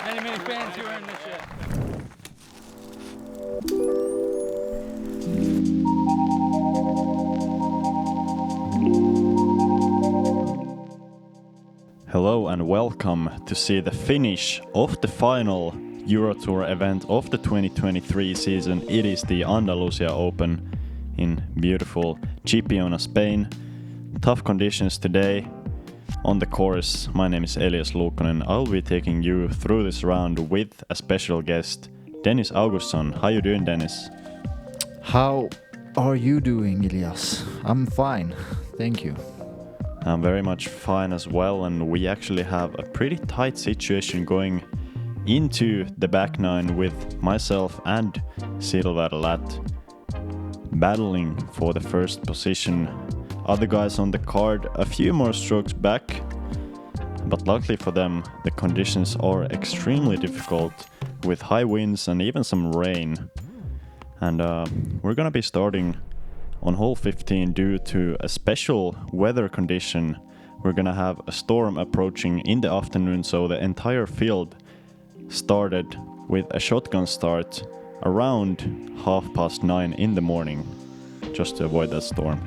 Many fans here in the chat. Hello and welcome to see the finish of the final Euro Tour event of the 2023 season. It is the Andalucia Open in beautiful Chipiona, Spain. Tough conditions today on the course. My name is Elias Luukkonen. I'll be taking you through this round with a special guest, Dennis Augustsson. How you doing, Dennis? How are you doing, Elias? I'm fine, thank you. I'm very much fine as well, and we actually have a pretty tight situation going into the back nine with myself and Silver Lätt battling for the first position. Other guys on the card a few more strokes back, but luckily for them the conditions are extremely difficult with high winds and even some rain. And we're gonna be starting on hole 15 due to a special weather condition. We're gonna have a storm approaching in the afternoon, so the entire field started with a shotgun start around 9:30 in the morning, just to avoid that storm.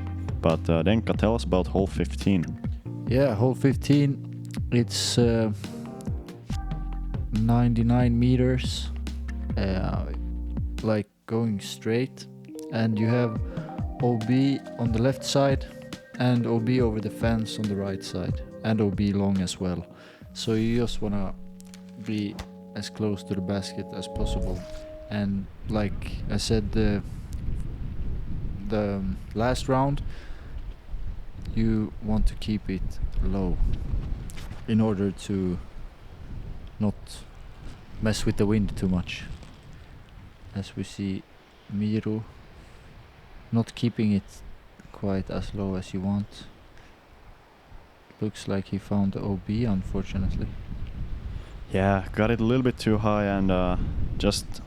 But Denka, tell us about hole 15. Yeah, hole 15, it's 99 meters, like going straight, and you have OB on the left side and OB over the fence on the right side, and OB long as well. So you just wanna be as close to the basket as possible. And like I said, the last round, you want to keep it low in order to not mess with the wind too much. As we see Miro not keeping it quite as low as you want. Looks like he found the OB, unfortunately. Yeah, got it a little bit too high and just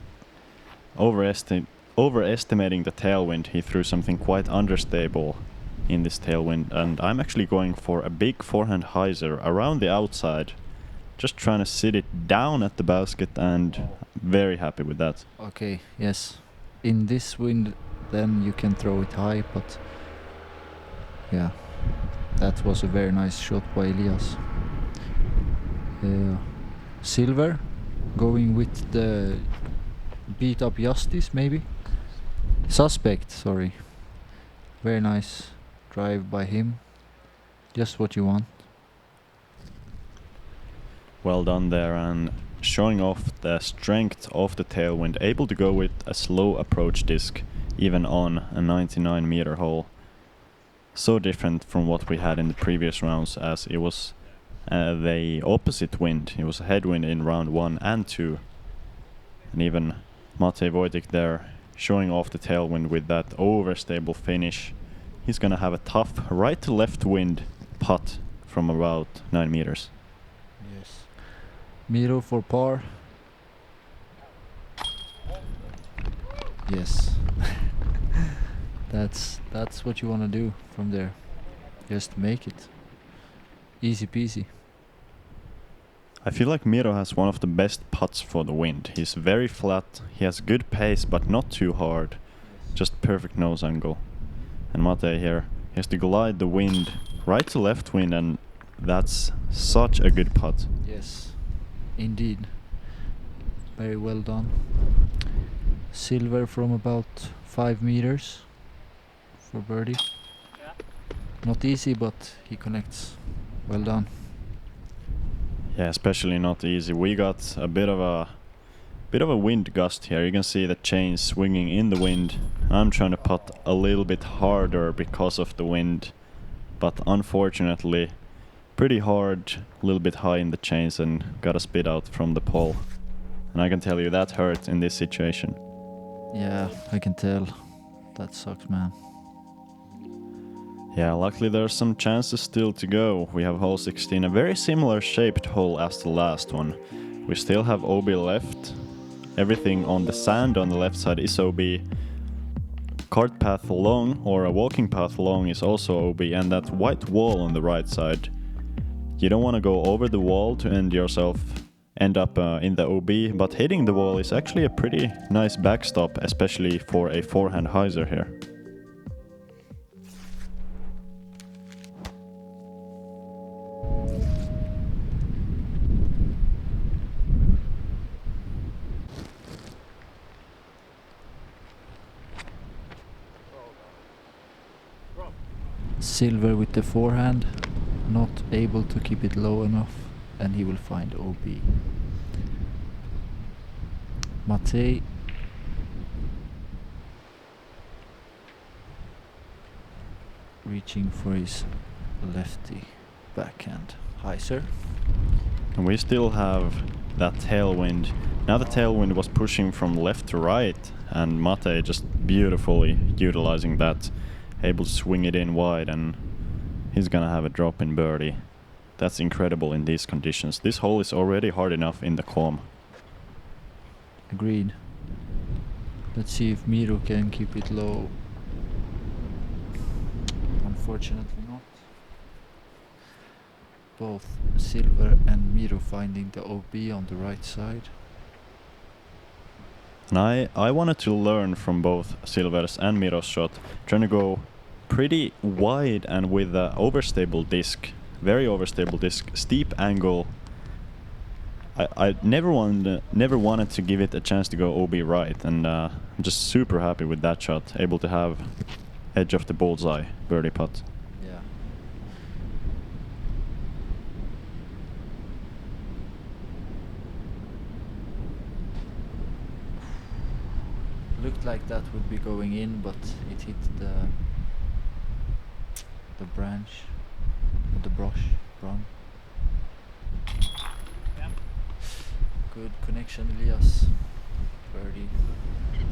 overestimating the tailwind. He threw something quite understable in this tailwind, and I'm actually going for a big forehand hyzer around the outside, just trying to sit it down at the basket, and very happy with that. Okay, yes. In this wind, then you can throw it high, but yeah, that was a very nice shot by Elias. Silver going with the beat up Justice, maybe? Suspect, sorry. Very nice drive by him. Just what you want. Well done there, and showing off the strength of the tailwind, able to go with a slow approach disc even on a 99 meter hole. So different from what we had in the previous rounds, as it was the opposite wind. It was a headwind in round 1 and 2. And even Matěj Vojtík there showing off the tailwind with that overstable finish. He's gonna have a tough right to left wind putt from about 9 meters. Yes. Miro for par. Yes. That's what you want to do from there. Just make it. Easy peasy. I feel like Miro has one of the best putts for the wind. He's very flat, he has good pace but not too hard. Just perfect nose angle. And Matěj here, he has to glide the wind right to left wind, and that's such a good putt. Yes, indeed. Very well done. Silver from about 5 meters for birdie. Not easy, but he connects. Well done. Yeah, especially not easy. We got a bit of a wind gust here. You can see the chains swinging in the wind. I'm trying to putt a little bit harder because of the wind, but unfortunately pretty hard, a little bit high in the chains, and got a spit out from the pole. And I can tell you that hurt in this situation. Yeah, I can tell. That sucks, man. Yeah, luckily there's some chances still to go. We have hole 16, a very similar shaped hole as the last one. We still have OB left. Everything on the sand on the left side is OB. Cart path long, or a walking path long, is also OB, and that white wall on the right side. You don't want to go over the wall to end yourself end up in the OB, but hitting the wall is actually a pretty nice backstop, especially for a forehand hyzer here. Silver with the forehand, not able to keep it low enough, and he will find OB. Matěj reaching for his lefty backhand hyzer. And we still have that tailwind. Now the tailwind was pushing from left to right, and Matěj just beautifully utilizing that, able to swing it in wide, and he's gonna have a drop in birdie. That's incredible in these conditions. This hole is already hard enough in the calm. Agreed. Let's see if Miro can keep it low. Unfortunately not. Both Silver and Miro finding the OB on the right side. And I wanted to learn from both Silver's and Miro's shot, trying to go pretty wide and with an overstable disc, very overstable disc, steep angle. I never wanted to give it a chance to go OB right, and I'm just super happy with that shot, able to have edge of the bullseye birdie putt. Yeah. Looked like that would be going in, but it hit the branch, or the brush. Good connection, Elias. Birdie.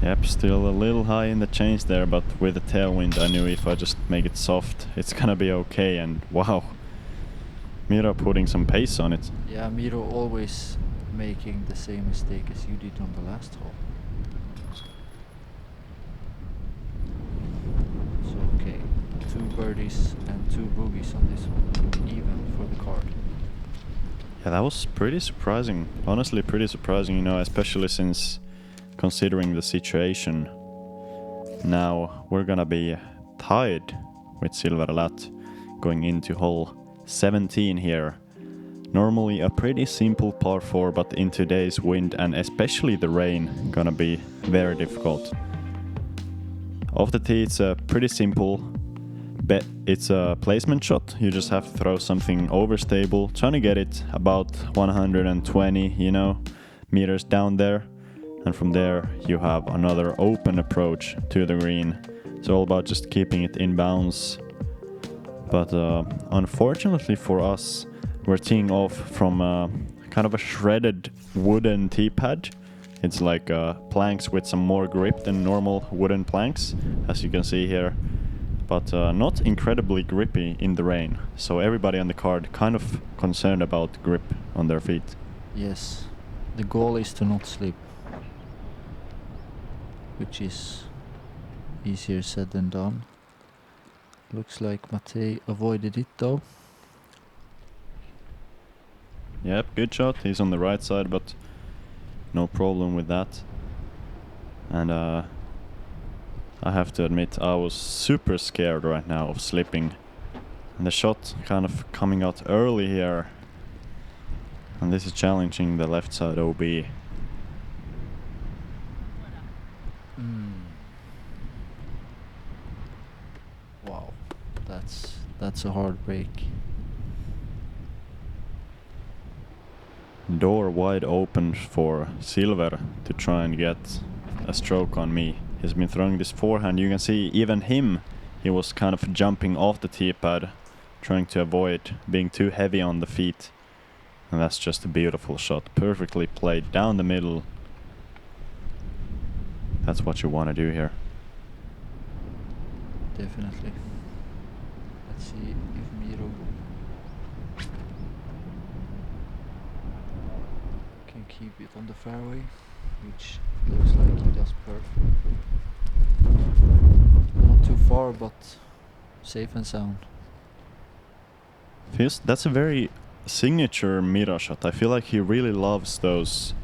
Yep, still a little high in the change there, but with the tailwind I knew if I just make it soft it's gonna be okay, and wow, Miro putting some pace on it. Yeah, Miro always making the same mistake as you did on the last hole. So okay, 2 birdies and 2 boogies on this one, even for the card. Yeah, that was pretty surprising, honestly pretty surprising, you know, especially since considering the situation. Now we're gonna be tied with Silver Lätt going into hole 17 here. Normally a pretty simple par 4, but in today's wind and especially the rain, gonna be very difficult. Off the tee it's a pretty simple, it's a placement shot. You just have to throw something overstable, trying to get it about 120, you know, meters down there. And from there you have another open approach to the green. It's all about just keeping it in bounds. But unfortunately for us, we're teeing off from kind of a shredded wooden tee pad. It's like planks with some more grip than normal wooden planks, as you can see here. But not incredibly grippy in the rain. So everybody on the card kind of concerned about grip on their feet. Yes, the goal is to not slip, which is easier said than done. Looks like Matěj avoided it though. Yep, good shot. He's on the right side, but no problem with that. And I have to admit, I was super scared right now of slipping. And the shot kind of coming out early here. And this is challenging the left side OB. Wow, that's a hard break. Door wide open for Silver to try and get a stroke on me. He's been throwing this forehand. You can see even him, he was kind of jumping off the tee pad, trying to avoid being too heavy on the feet. And that's just a beautiful shot, perfectly played down the middle. That's what you want to do here. Definitely. Let's see if Miro can keep it on the fairway, which looks like he does perfectly. Not too far, but safe and sound. That's a very signature Miro shot. I feel like he really loves those,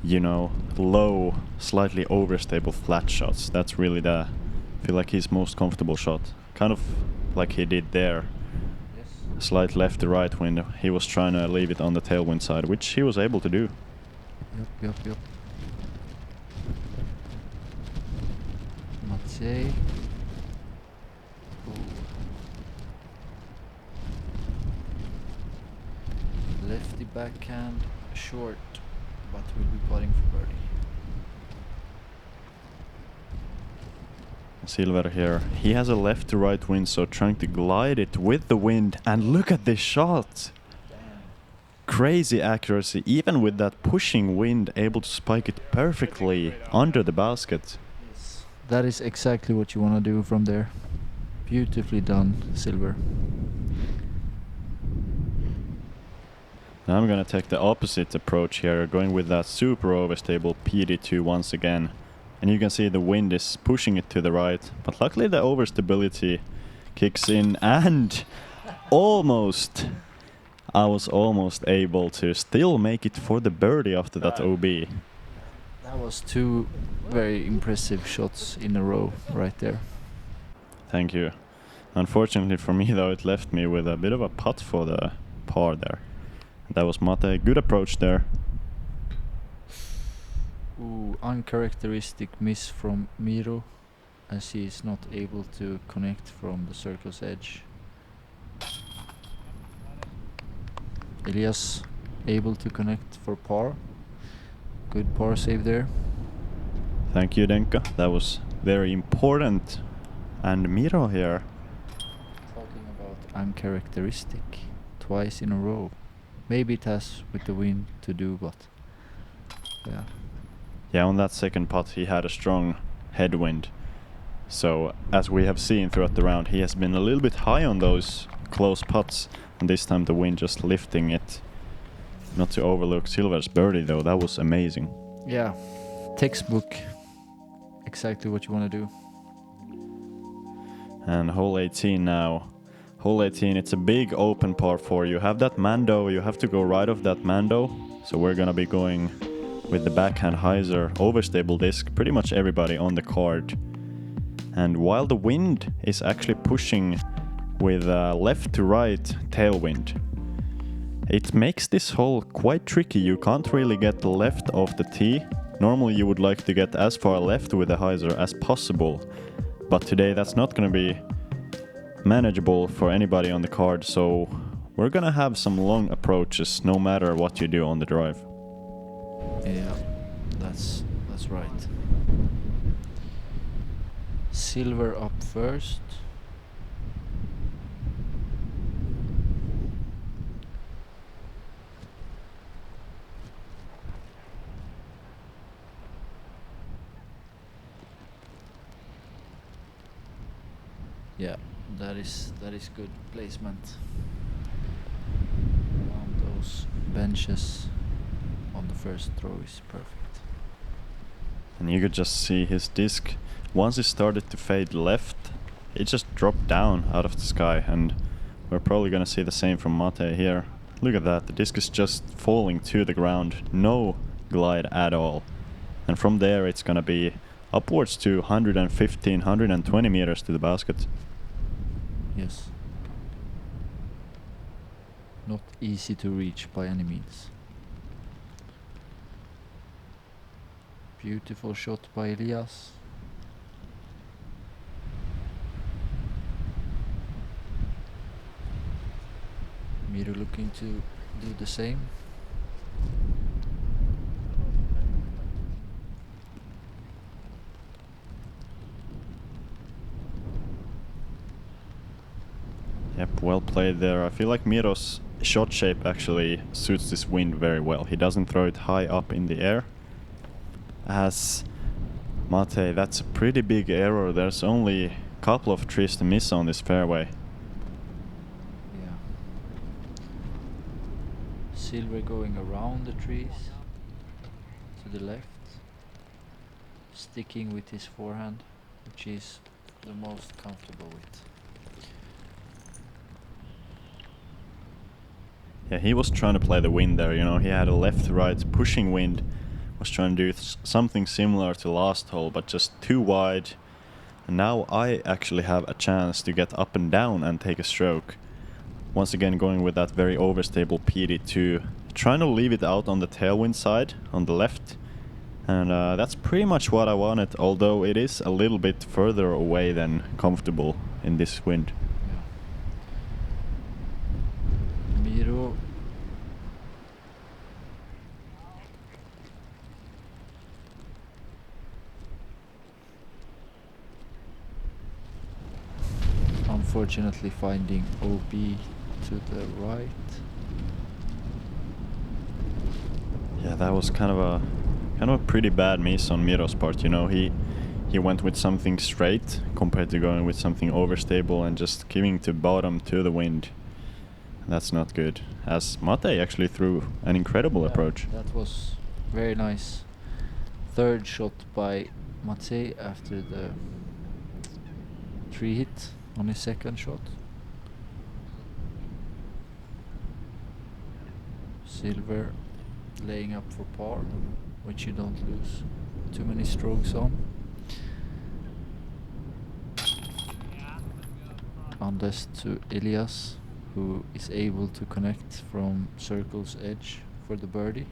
you know, low, slightly overstable flat shots. That's really the, I feel like his most comfortable shot. Kind of like he did there. Yes. Slight left to right wind. He was trying to leave it on the tailwind side, which he was able to do. Yep. Matěj. Lefty backhand, short, but will be putting for birdie. Silver here. He has a left to right wind, so trying to glide it with the wind. And look at this shot! Crazy accuracy, even with that pushing wind, able to spike it perfectly under the basket. Yes. That is exactly what you want to do from there. Beautifully done, Silver. Now I'm gonna take the opposite approach here, going with that super overstable PD2 once again. And you can see the wind is pushing it to the right, but luckily the overstability kicks in and almost, I was almost able to still make it for the birdie after that OB. That was two very impressive shots in a row right there. Thank you. Unfortunately for me though, it left me with a bit of a putt for the par there. That was Matěj. Good approach there. Ooh, uncharacteristic miss from Miro, as he is not able to connect from the circle's edge. Elias able to connect for par. Good par save there. Thank you, Denka. That was very important. And Miro here. Talking about uncharacteristic, twice in a row. Maybe it has with the wind to do, but yeah. Yeah, on that second putt he had a strong headwind. So, as we have seen throughout the round, he has been a little bit high on those close putts. And this time the wind just lifting it. Not to overlook Silver's birdie though, that was amazing. Yeah, textbook. Exactly what you want to do. And hole 18 now. Hole 18, it's a big open par 4. You have that Mando, you have to go right off that Mando. So we're gonna be going with the backhand hyzer, overstable disc, pretty much everybody on the card. And while the wind is actually pushing with left to right tailwind, it makes this hole quite tricky. You can't really get the left off the tee. Normally you would like to get as far left with the hyzer as possible. But today that's not gonna be manageable for anybody on the card, so we're gonna have some long approaches no matter what you do on the drive. Yeah, that's right. Silver up first. Yeah, that is good placement. Around those benches on the first throw is perfect. And you could just see his disc, once it started to fade left, it just dropped down out of the sky, and we're probably gonna see the same from Matěj here. Look at that, the disc is just falling to the ground, no glide at all. And from there it's gonna be upwards to 115, 120 meters to the basket. Yes. Not easy to reach by any means. Beautiful shot by Elias. Miro looking to do the same. Yep, well played there. I feel like Miro's shot shape actually suits this wind very well. He doesn't throw it high up in the air. As Matěj, that's a pretty big error. There's only a couple of trees to miss on this fairway. Yeah. Silver going around the trees to the left, sticking with his forehand, which is the most comfortable with. Yeah, he was trying to play the wind there, you know, he had a left-right pushing wind, was trying to do something similar to last hole, but just too wide. And now I actually have a chance to get up and down and take a stroke. Once again going with that very overstable PD2, trying to leave it out on the tailwind side, on the left. And that's pretty much what I wanted, although it is a little bit further away than comfortable in this wind. Miro. Unfortunately finding OB to the right. Yeah, that was kind of a pretty bad miss on Miro's part, you know, he went with something straight compared to going with something overstable and just giving to bottom to the wind. That's not good, as Matěj actually threw an incredible approach. That was very nice. Third shot by Matěj after the 3 hit on his second shot. Silver laying up for par, which you don't lose too many strokes on. Unless to Elias, who is able to connect from circle's edge for the birdie.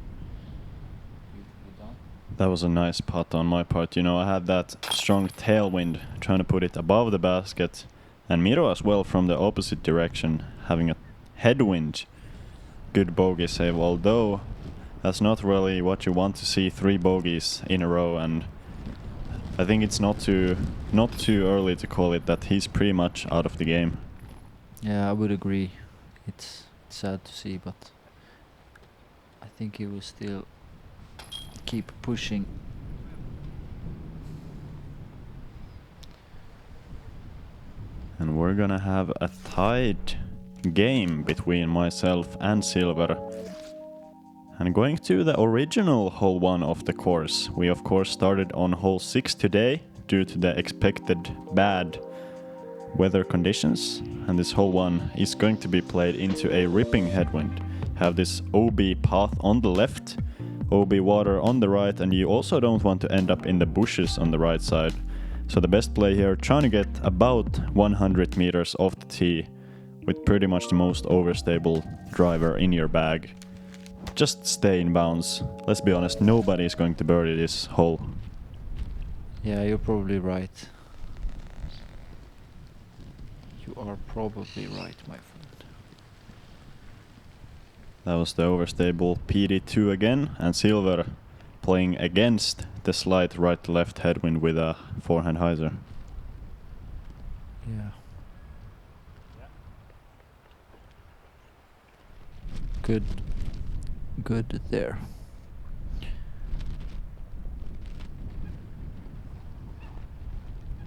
Beautifully done. That was a nice putt on my part, you know, I had that strong tailwind trying to put it above the basket, and Miro as well from the opposite direction, having a headwind. Good bogey save, although that's not really what you want to see, 3 bogeys in a row, and I think it's not too early to call it that he's pretty much out of the game. Yeah, I would agree. It's sad to see, but I think he will still keep pushing. And we're gonna have a tied game between myself and Silver. And going to the original hole 1 of the course, we of course started on hole 6 today due to the expected bad weather conditions, and this hole 1 is going to be played into a ripping headwind. Have this OB path on the left, OB water on the right, and you also don't want to end up in the bushes on the right side. So the best play here, trying to get about 100 meters off the tee with pretty much the most overstable driver in your bag. Just stay in bounds. Let's be honest, nobody is going to birdie this hole. Yeah, you're probably right. You are probably right, my friend. That was the overstable PD2 again, and Silver playing against the slight right-left headwind with a forehand hyzer. Yeah. Good there.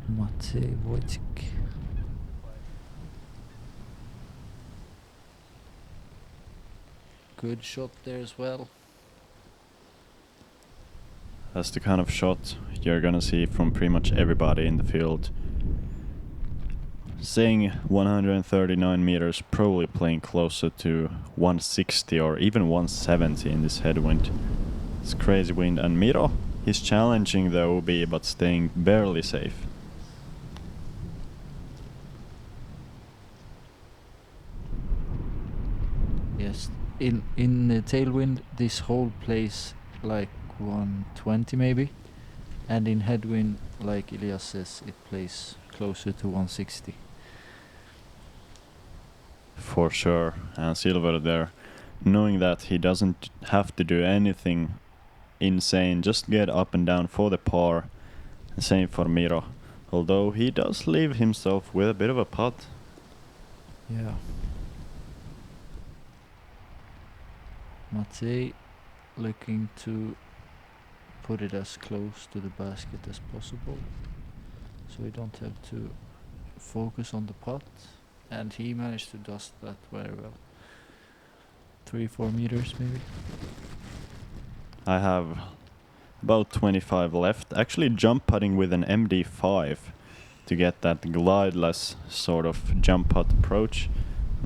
Matěj, Vojtík. Good shot there as well. That's the kind of shot you're gonna see from pretty much everybody in the field. Saying 139 meters, probably playing closer to 160 or even 170 in this headwind. It's crazy wind, and Miro, he's challenging the OB but staying barely safe. Yes, in the tailwind this hole plays like 120 maybe, and in headwind, like Elias says, it plays closer to 160. For sure, and Silver there, knowing that he doesn't have to do anything insane, just get up and down for the par. Same for Miro, although he does leave himself with a bit of a putt. Yeah. Matěj looking to put it as close to the basket as possible, so we don't have to focus on the putt, and he managed to dust that very well. 3-4 meters maybe. I have about 25 left, actually jump putting with an MD5 to get that glideless sort of jump putt approach.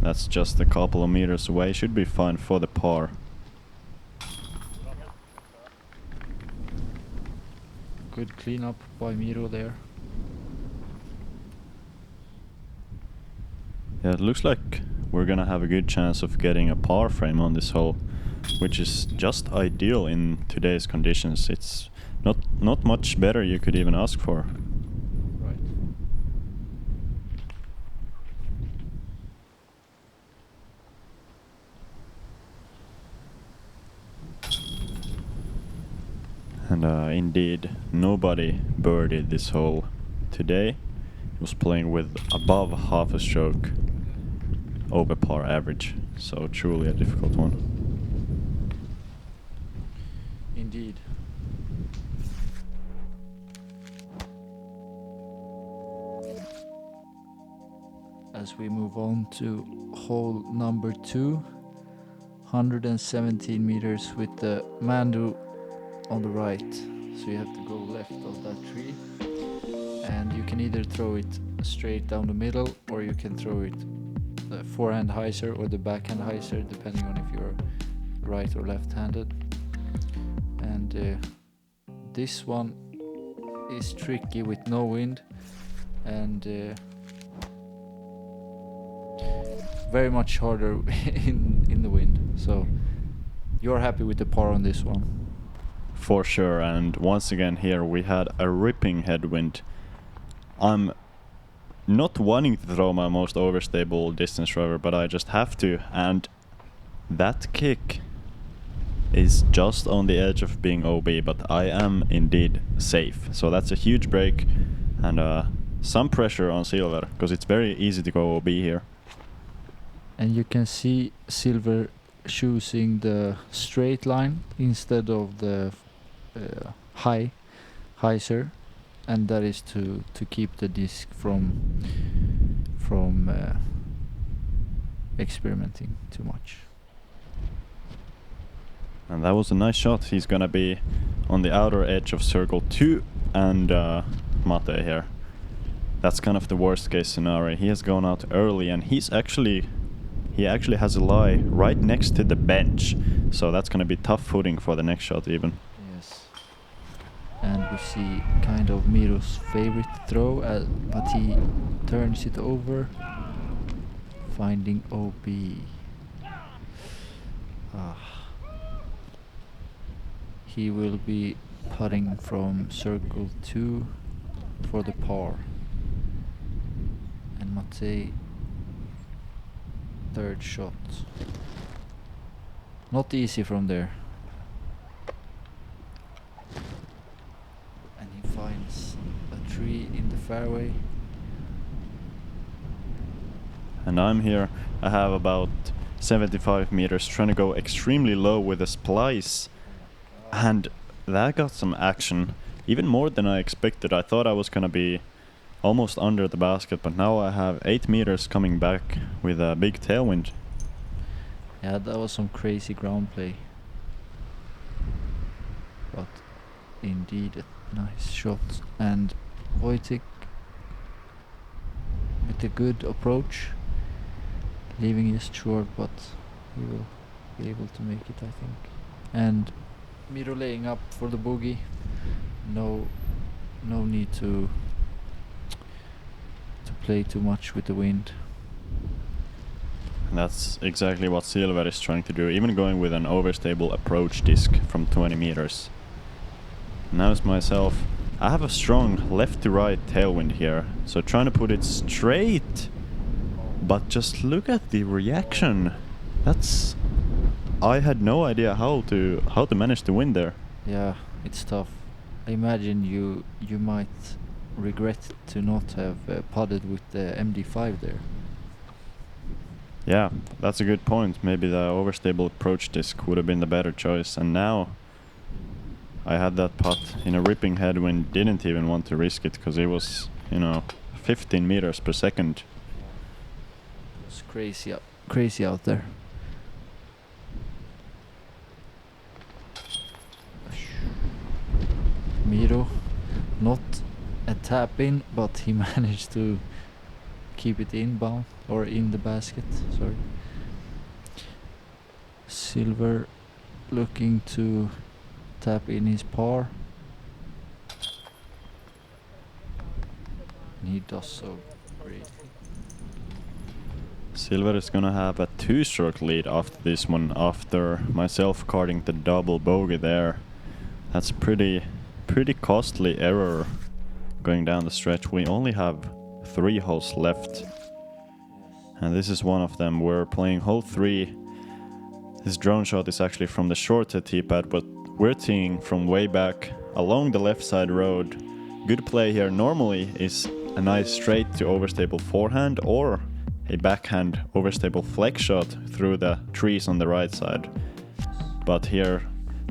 That's just a couple of meters away. Should be fine for the par. Good cleanup by Miro there. Yeah, it looks like we're gonna have a good chance of getting a par frame on this hole, which is just ideal in today's conditions. It's not much better you could even ask for. Right. And indeed, nobody birdied this hole today. He was playing with above half a stroke over par average, so truly a difficult one. Indeed. As we move on to hole number 2, 117 meters with the Mandu on the right, so you have to go left of that tree, and you can either throw it straight down the middle, or you can throw it the forehand hyzer or the backhand hyzer, depending on if you're right or left-handed. And this one is tricky with no wind, and very much harder in the wind, so you're happy with the par on this one. For sure, and once again here we had a ripping headwind. I'm not wanting to throw my most overstable distance driver, but I just have to, and that kick is just on the edge of being OB, but I am indeed safe. So that's a huge break, and some pressure on Silver, because it's very easy to go OB here. And you can see Silver choosing the straight line instead of the hyzer, and that is to keep the disc from experimenting too much. And that was a nice shot. He's gonna be on the outer edge of circle 2, and Matěj here. That's kind of the worst case scenario. He has gone out early, and he actually has a lie right next to the bench, so that's gonna be tough footing for the next shot even. Yes. And we see kind of Miro's favorite throw, but he turns it over, finding OB. He will be putting from circle 2 for the par. And Matěj, third shot. Not easy from there. And he finds a tree in the fairway. And I'm here. I have about 75 meters, trying to go extremely low with a splice. And that got some action, even more than I expected. I thought I was gonna be almost under the basket, but now I have 8 meters coming back with a big tailwind. Yeah, that was some crazy ground play. But indeed a nice shot. And Vojtík with a good approach, leaving it short, but he will be able to make it, I think. And Miro laying up for the bogey. No need to play too much with the wind. And that's exactly what Silver is trying to do, even going with an overstable approach disc from 20 meters. Now it's myself. I have a strong left to right tailwind here, so trying to put it straight. But just look at the reaction. I had no idea how to manage to win there. Yeah, it's tough. I imagine you might regret to not have putted with the MD5 there. Yeah, that's a good point. Maybe the overstable approach disc would have been the better choice. And now I had that putt in a ripping headwind, didn't even want to risk it because it was, 15 meters per second. It was crazy out there. Miro, not a tap in, but he managed to keep it inbound or in the basket. Sorry. Silver looking to tap in his par. And he does so greatly. Silver is gonna have a 2-stroke lead after this one, after myself carding the double bogey there. That's pretty costly error going down the stretch. We only have 3 holes left, and this is one of them. We're playing hole 3. This drone shot is actually from the shorter tee pad, but we're teeing from way back along the left side road. Good play here normally is a nice straight to overstable forehand or a backhand overstable flex shot through the trees on the right side. But here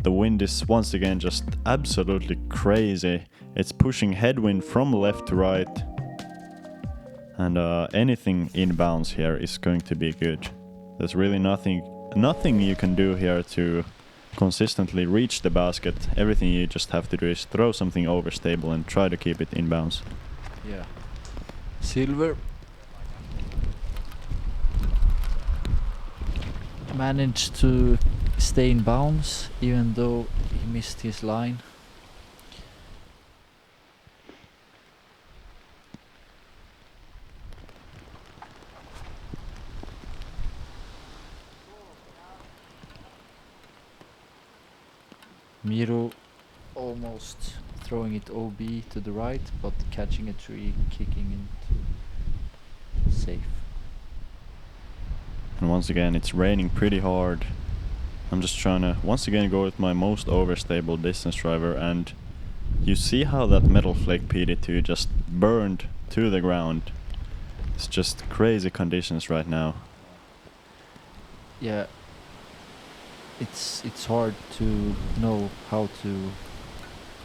the wind is once again just absolutely crazy. It's pushing headwind from left to right, and anything inbounds here is going to be good. There's really nothing you can do here to consistently reach the basket. Everything you just have to do is throw something overstable and try to keep it inbounds. Yeah. Silver managed to stay in bounds even though he missed his line. Miro almost throwing it OB to the right, but catching a tree, kicking into safe. And once again, it's raining pretty hard. I'm just trying to once again go with my most overstable distance driver, and you see how that metal flake PD2 just burned to the ground. It's just crazy conditions right now. Yeah, it's hard to know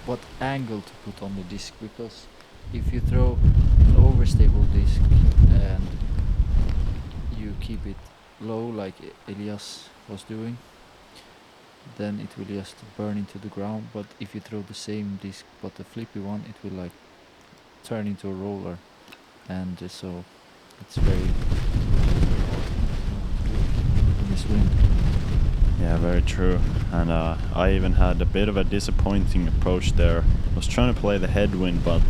what angle to put on the disc, because if you throw an overstable disc and you keep it low like Elias was doing, then it will just burn into the ground. But if you throw the same disc but a flippy one, it will like turn into a roller, and so it's very in this wind. Yeah, very true. And I even had a bit of a disappointing approach there. I was trying to play the headwind, but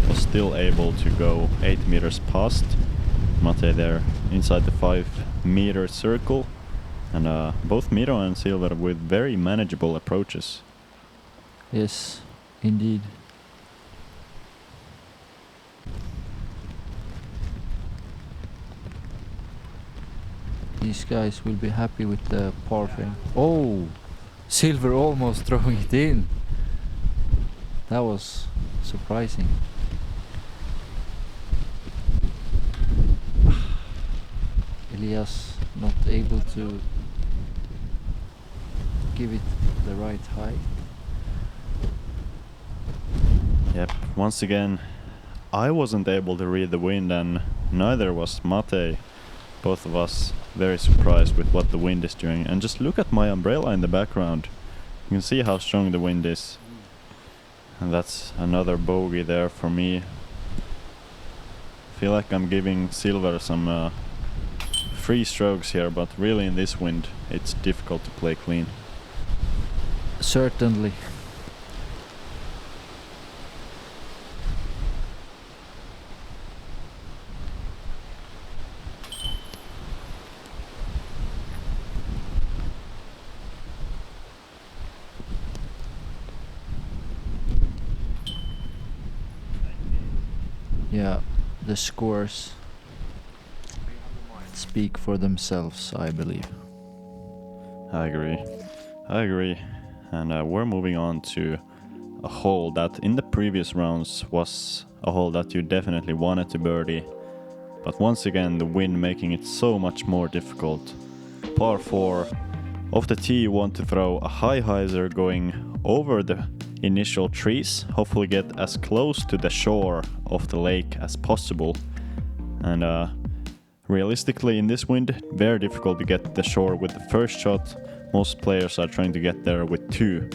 was still able to go 8 meters past Matěj there inside the 5-meter circle. And both Miro and Silver with very manageable approaches. Yes, indeed. These guys will be happy with the par frame. Oh! Silver almost throwing it in. That was surprising. Elias not able to give it the right height. Yep, once again, I wasn't able to read the wind, and neither was Matěj. Both of us very surprised with what the wind is doing. And just look at my umbrella in the background. You can see how strong the wind is. And that's another bogey there for me. Feel like I'm giving Silver some free strokes here, but really in this wind it's difficult to play clean. Certainly. Yeah, the scores speak for themselves, I believe. I agree. And we're moving on to a hole that in the previous rounds was a hole that you definitely wanted to birdie. But once again, the wind making it so much more difficult. Par 4. Off the tee, you want to throw a high hyzer going over the initial trees. Hopefully get as close to the shore of the lake as possible. And realistically, in this wind, very difficult to get the shore with the first shot. Most players are trying to get there with 2.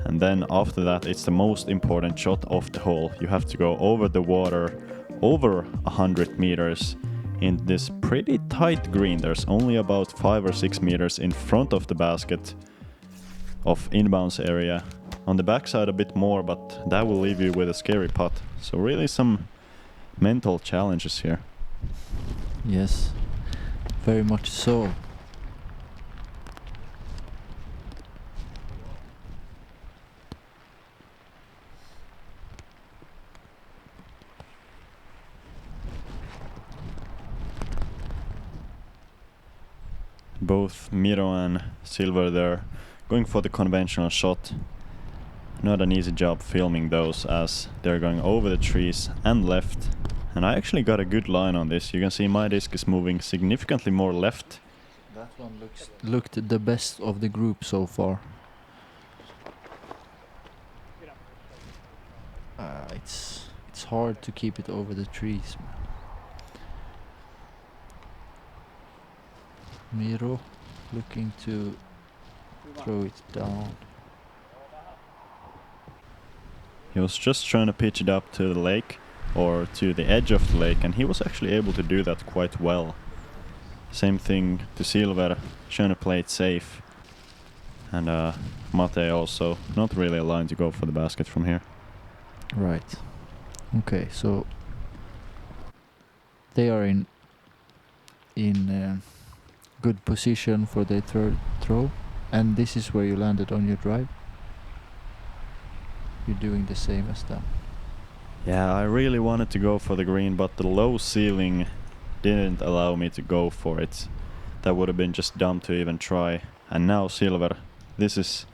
And then after that, it's the most important shot of the hole. You have to go over the water, over 100 meters in this pretty tight green. There's only about 5 or 6 meters in front of the basket of inbounds area. On the backside a bit more, but that will leave you with a scary putt. So really some mental challenges here. Yes, very much so. Both Miro and Silver there going for the conventional shot. Not an easy job filming those as they're going over the trees and left. And I actually got a good line on this. You can see my disc is moving significantly more left. That one looked the best of the group so far. It's hard to keep it over the trees. Miro looking to throw it down. He was just trying to pitch it up to the lake or to the edge of the lake, and he was actually able to do that quite well. Same thing to Silver, trying to play it safe. And Matěj also not really aligned to go for the basket from here. Right. Okay, so they are in good position for their third throw, and this is where you landed on your drive. You're doing the same as them. Yeah, I really wanted to go for the green, but the low ceiling didn't allow me to go for it. That would have been just dumb to even try. And now Silver, this is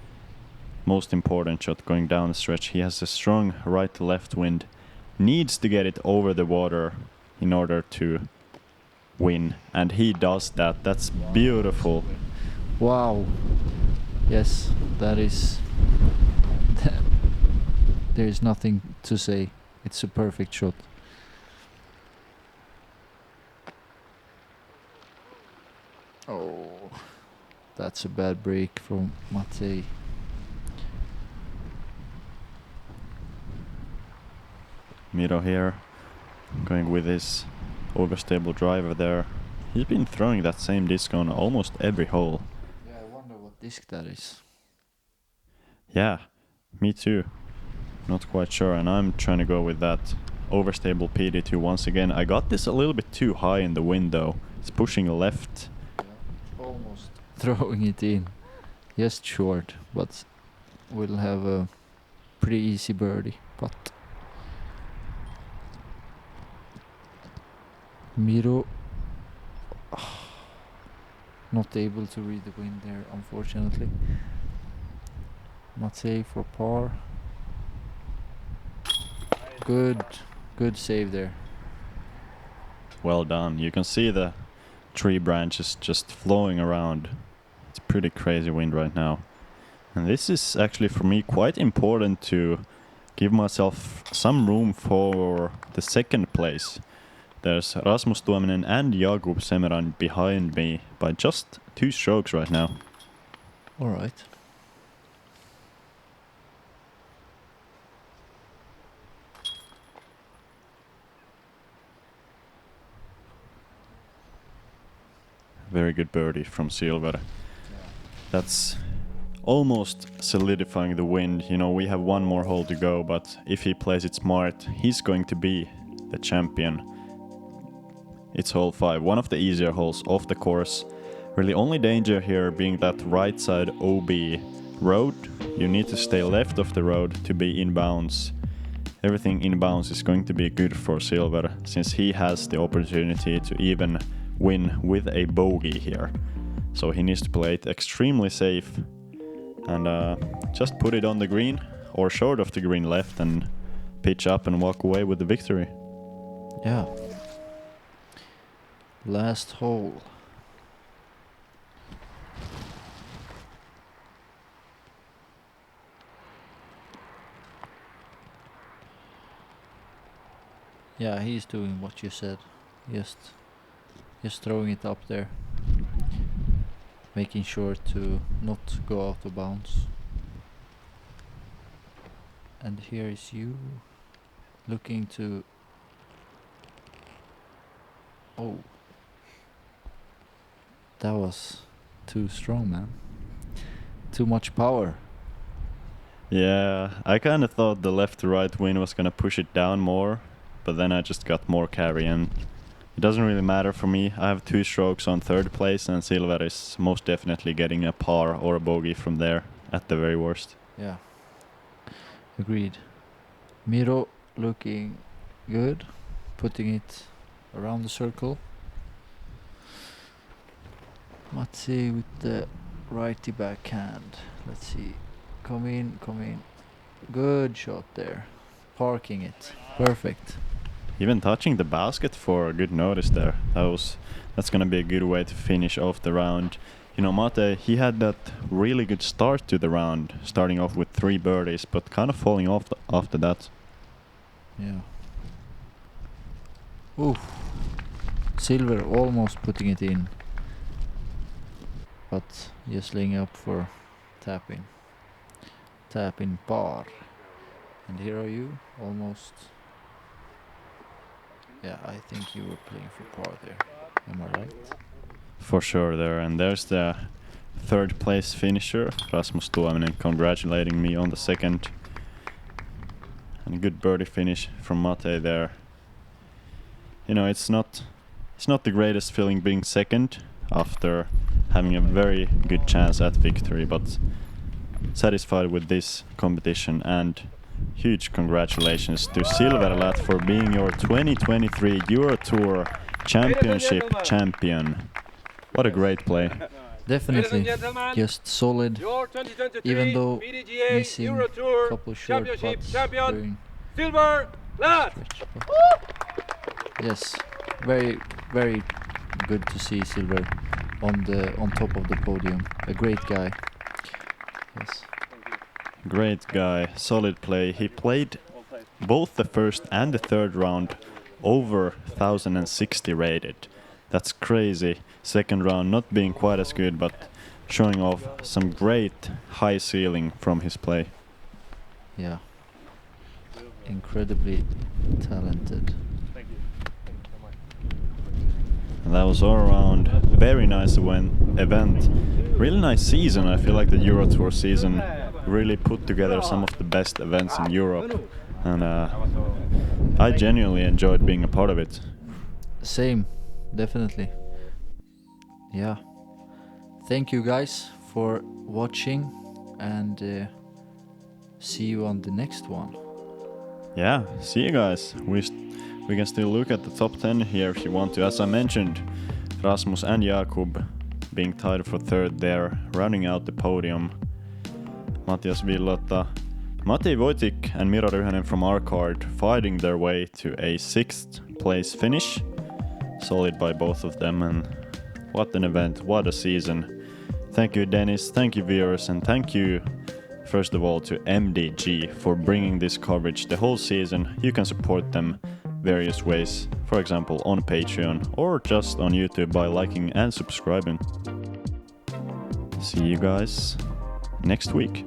most important shot going down the stretch. He has a strong right to left wind, needs to get it over the water in order to win, and he does that. That's beautiful. Wow. Yes, that is. There is nothing to say. It's a perfect shot. Oh, that's a bad break from Matěj. Miro here, going with his overstable driver there. He's been throwing that same disc on almost every hole. Yeah, I wonder what disc that is. Yeah, me too. Not quite sure, and I'm trying to go with that overstable PD2 once again. I got this a little bit too high in the wind though. It's pushing left. Yeah, almost throwing it in. Just short, but we'll have a pretty easy birdie putt. Miro not able to read the wind there, unfortunately. Matěj for par. Good save there. Well done. You can see the tree branches just flowing around. It's pretty crazy wind right now. And this is actually for me quite important to give myself some room for the second place. There's Rasmus Tuominen and Jakub Semeran behind me by just 2 strokes right now. Alright. Very good birdie from Silver. That's almost solidifying the win. You know, we have one more hole to go, but if he plays it smart, he's going to be the champion. It's hole 5, one of the easier holes off the course. Really only danger here being that right side OB road. You need to stay left of the road to be inbounds. Everything inbounds is going to be good for Silver, since he has the opportunity to even win with a bogey here. So he needs to play it extremely safe and just put it on the green or short of the green left and pitch up and walk away with the victory. Yeah. Last hole. Yeah, he's doing what you said. Just throwing it up there. Making sure to not go out of bounds. And here is you looking to Oh. That was too strong, man. Too much power. Yeah, I kind of thought the left to right wind was gonna push it down more, but then I just got more carry, and it doesn't really matter for me. I have 2 strokes on 3rd place, and Silver is most definitely getting a par or a bogey from there at the very worst. Yeah. Agreed. Miro looking good, putting it around the circle. Matěj with the righty backhand. Let's see. Come in, come in. Good shot there. Parking it. Perfect. Even touching the basket for a good notice there. That's gonna be a good way to finish off the round. You know, Matěj, he had that really good start to the round, starting off with 3 birdies, but kind of falling off after that. Yeah. Oof. Silver almost putting it in, but just laying up for tapping. Tapping par. And here are you, almost. Yeah, I think you were playing for par there. Am I right? For sure there, and there's the 3rd place finisher, Rasmus Tuominen, congratulating me on the 2nd. And a good birdie finish from Matěj there. You know, it's not the greatest feeling being 2nd after having a very good chance at victory, but satisfied with this competition, and huge congratulations to Silver Lätt for being your 2023 Euro Tour Championship champion. What a great play. Definitely, just solid, Your 2023 even though PDGA missing Euro Tour a couple short Championship putts champion, during Silver Lätt. stretch. But yes, very, very good to see Silver on top of the podium. A great guy. Yes. Great guy, solid play. He played both the 1st and the 3rd round over 1060 rated. That's crazy. 2nd round not being quite as good, but showing off some great high ceiling from his play. Yeah. Incredibly talented. And that was all around very nice event. Really nice season. I feel like the Euro Tour season really put together some of the best events in Europe, and I genuinely enjoyed being a part of it. Same, definitely. Yeah. Thank you guys for watching, and see you on the next one. Yeah, see you guys. We can still look at the top 10 here if you want to. As I mentioned, Rasmus and Jakub being tied for 3rd there, rounding out the podium. Matias Villota, Matěj Vojtík and Miro Ryhänen from our card fighting their way to a 6th place finish. Solid by both of them, and what an event, what a season. Thank you Dennis, thank you viewers, and thank you first of all to MDG for bringing this coverage the whole season. You can support them various ways, for example on Patreon or just on YouTube by liking and subscribing. See you guys next week.